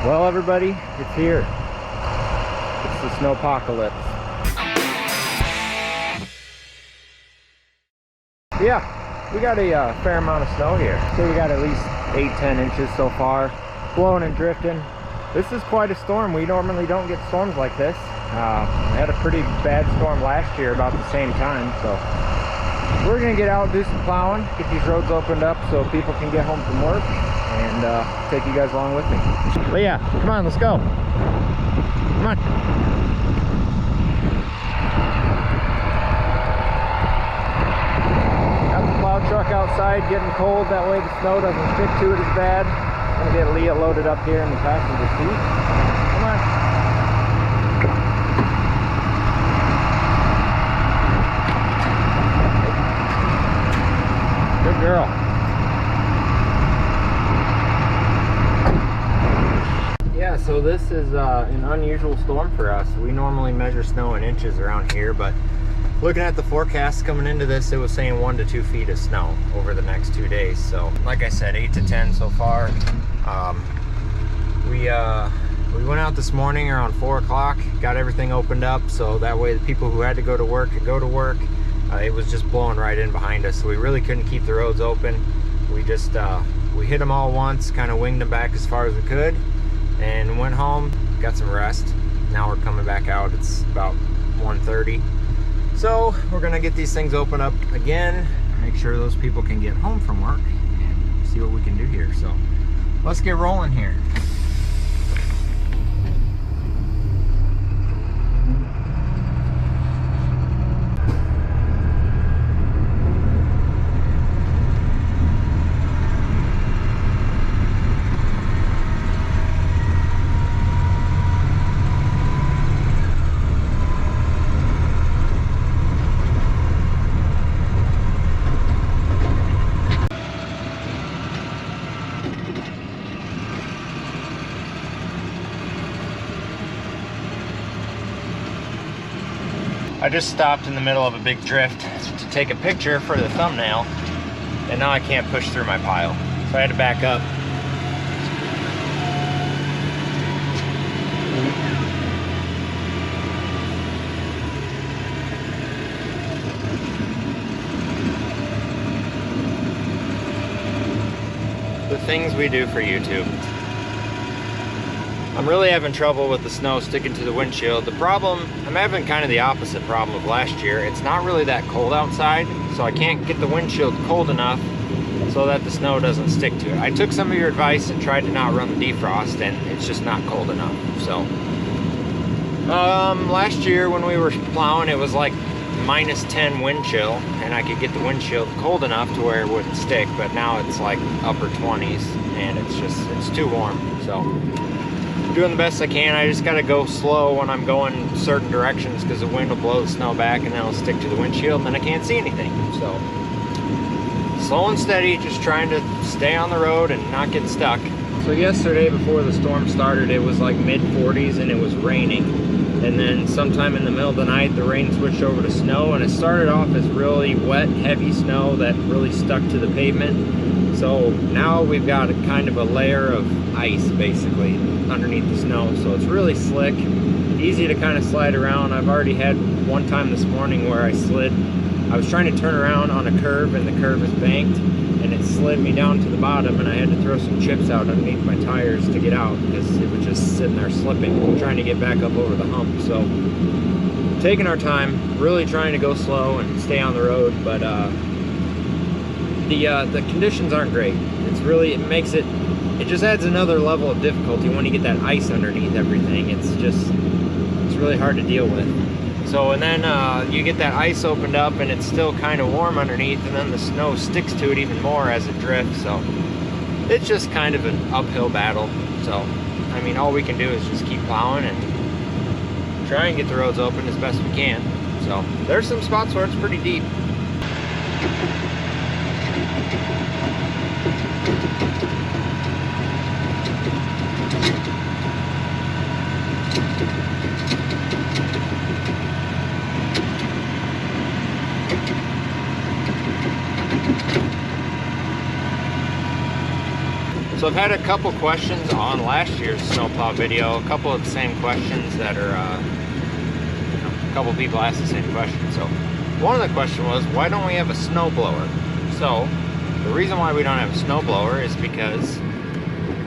Well, everybody, it's here. It's the snowpocalypse. Yeah, we got a fair amount of snow here. So we got at least 8-10 inches so far, blowing and drifting. This is quite a storm. We normally don't get storms like this. We had a pretty bad storm last year about the same time, so we're gonna get out, do some plowing, get these roads opened up so people can get home from work, and take you guys along with me. But yeah, come on, let's go. Come on. Got the plow truck outside, getting cold. That way the snow doesn't stick to it as bad. I'm gonna get Leah loaded up here in the passenger seat. Come on. Good girl. Yeah, so this is an unusual storm for us. We normally measure snow in inches around here, but looking at the forecast coming into this, it was saying 1 to 2 feet of snow over the next 2 days. So like I said, 8 to 10 so far. We went out this morning around 4 o'clock, got everything opened up so that way the people who had to go to work could go to work. It was just blowing right in behind us, so we really couldn't keep the roads open. We just we hit them all once, kind of winged them back as far as we could, and went home, got some rest. Now we're coming back out. It's about 1:30, so we're gonna get these things open up again, make sure those people can get home from work, and see what we can do here. So let's get rolling here. I just stopped in the middle of a big drift to take a picture for the thumbnail, and now I can't push through my pile, so I had to back up. The things we do for YouTube. I'm really having trouble with the snow sticking to the windshield. The problem, I'm having kind of the opposite problem of last year. It's not really that cold outside, so I can't get the windshield cold enough so that the snow doesn't stick to it. I took some of your advice and tried to not run the defrost, and it's just not cold enough. So, last year when we were plowing, it was like -10 wind chill, and I could get the windshield cold enough to where it wouldn't stick, but now it's like upper 20s, and it's too warm. So doing the best I can. I just gotta go slow when I'm going certain directions because the wind will blow the snow back and then it'll stick to the windshield and then I can't see anything. So slow and steady, just trying to stay on the road and not get stuck. So yesterday before the storm started, it was like mid-40s and it was raining, and then sometime in the middle of the night the rain switched over to snow, and it started off as really wet, heavy snow that really stuck to the pavement. So now we've got a kind of a layer of ice basically underneath the snow, so it's really slick, easy to kind of slide around. I've already had one time this morning where I was trying to turn around on a curve, and the curve is banked, and it slid me down to the bottom, and I had to throw some chips out underneath my tires to get out because it was just sitting there slipping, trying to get back up over the hump. So taking our time, really trying to go slow and stay on the road, but the conditions aren't great. It just adds another level of difficulty when you get that ice underneath everything. It's really hard to deal with. So, and then you get that ice opened up and it's still kind of warm underneath, and then the snow sticks to it even more as it drifts. So it's just kind of an uphill battle. So, I mean, all we can do is just keep plowing and try and get the roads open as best we can. So there's some spots where it's pretty deep. So I've had a couple questions on last year's snowplow video, a couple of the same questions that are, a couple people asked the same question. So one of the questions was, why don't we have a snowblower? So the reason why we don't have a snowblower is because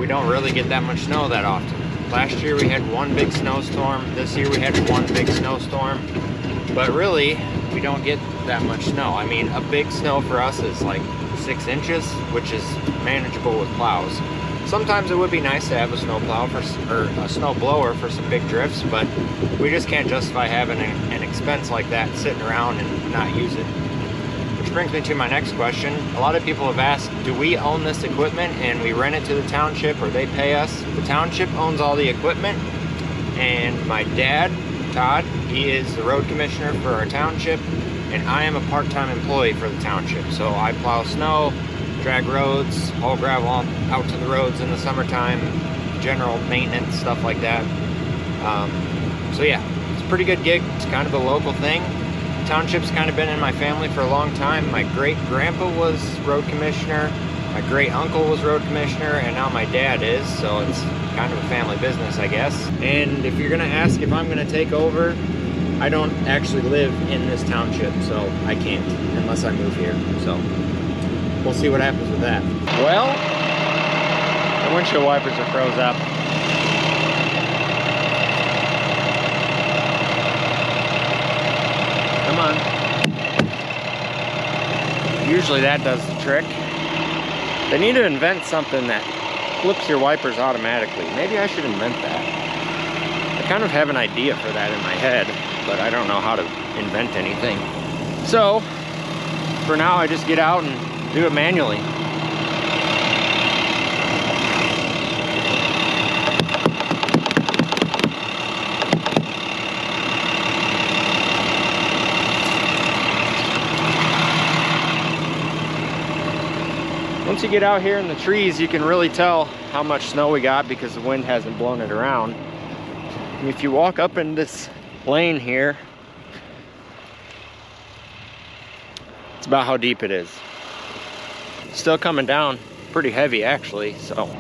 we don't really get that much snow that often. Last year we had one big snowstorm. This year we had one big snowstorm. But really, we don't get that much snow. I mean, a big snow for us is like 6 inches, which is manageable with plows. Sometimes it would be nice to have a snowplow or a snow blower for some big drifts, but we just can't justify having an expense like that sitting around and not use it. Which brings me to my next question. A lot of people have asked, do we own this equipment and we rent it to the township or they pay us? The township owns all the equipment, and my dad, Todd, he is the road commissioner for our township, and I am a part-time employee for the township. So I plow snow, drag roads, haul gravel out to the roads in the summertime, general maintenance, stuff like that. So yeah, it's a pretty good gig. It's kind of a local thing. Township's kind of been in my family for a long time. My great-grandpa was road commissioner, my great-uncle was road commissioner, and now my dad is, so it's kind of a family business, I guess. And if you're gonna ask if I'm gonna take over, I don't actually live in this township, so I can't unless I move here. So we'll see what happens with that. Well, the windshield wipers are froze up. Come on. Usually that does the trick. They need to invent something that flips your wipers automatically. Maybe I should invent that. I kind of have an idea for that in my head, but I don't know how to invent anything. So, for now I just get out and do it manually. Once you get out here in the trees, you can really tell how much snow we got because the wind hasn't blown it around. And if you walk up in this lane here, it's about how deep it is. Still coming down pretty heavy actually, so.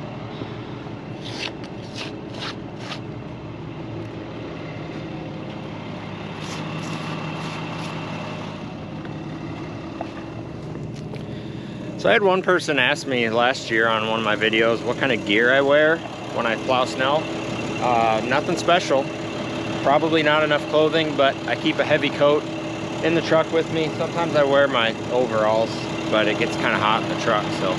So I had one person ask me last year on one of my videos what kind of gear I wear when I plow snow. Nothing special, probably not enough clothing, but I keep a heavy coat in the truck with me. Sometimes I wear my overalls, but it gets kind of hot in the truck. So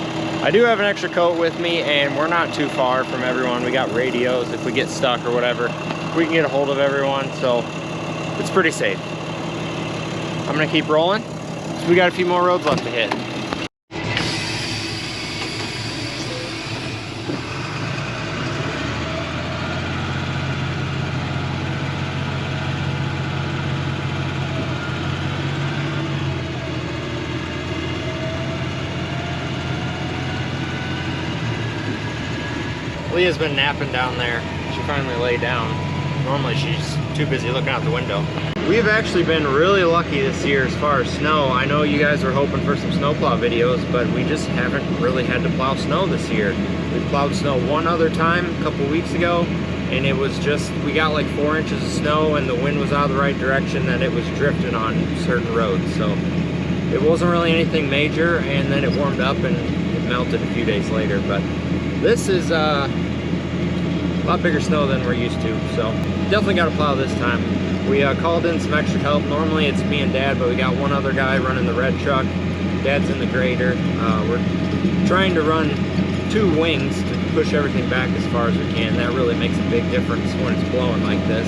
I do have an extra coat with me, and we're not too far from everyone. We got radios if we get stuck or whatever. We can get a hold of everyone, so it's pretty safe. I'm gonna keep rolling. So we got a few more roads left to hit. Leah's been napping down there. She finally laid down. Normally she's too busy looking out the window. We've actually been really lucky this year as far as snow. I know you guys were hoping for some snowplow videos, but we just haven't really had to plow snow this year. We plowed snow one other time a couple weeks ago, and it was just, we got like 4 inches of snow and the wind was out of the right direction that it was drifting on certain roads. So it wasn't really anything major, and then it warmed up and it melted a few days later. But this is a lot bigger snow than we're used to, so definitely got to plow this time. We called in some extra help. Normally it's me and Dad, but we got one other guy running the red truck. Dad's in the grader. We're trying to run 2 wings to push everything back as far as we can. That really makes a big difference when it's blowing like this.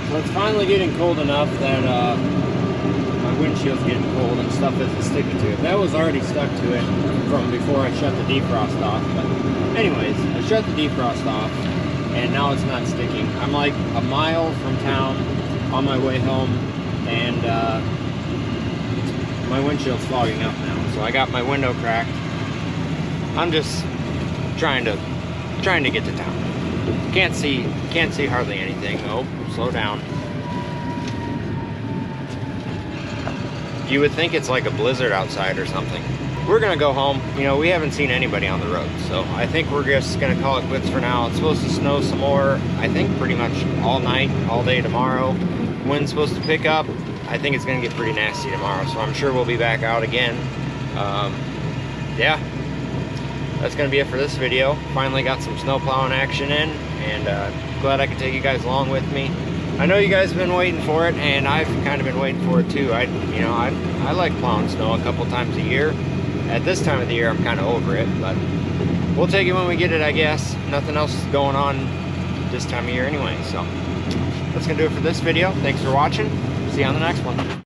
So it's finally getting cold enough that my windshield's getting cold and stuff isn't sticking to it. That was already stuck to it from before I shut the defrost off. But anyways, I shut the defrost off and now it's not sticking. I'm like a mile from town on my way home, and my windshield's fogging up now. So I got my window cracked. I'm just trying to get to town. Can't see hardly anything. Oh, slow down. You would think it's like a blizzard outside or something. We're gonna go home. You know, we haven't seen anybody on the road, so I think we're just gonna call it quits for now. It's supposed to snow some more, I think pretty much all night, all day tomorrow. Wind's supposed to pick up. I think it's gonna get pretty nasty tomorrow, so I'm sure we'll be back out again. Yeah, that's gonna be it for this video. Finally got some snow plowing action in, and glad I could take you guys along with me. I know you guys have been waiting for it, and I've kind of been waiting for it too. I like plowing snow a couple times a year. At this time of the year, I'm kind of over it, but we'll take it when we get it, I guess. Nothing else is going on this time of year anyway, so that's gonna do it for this video. Thanks for watching. See you on the next one.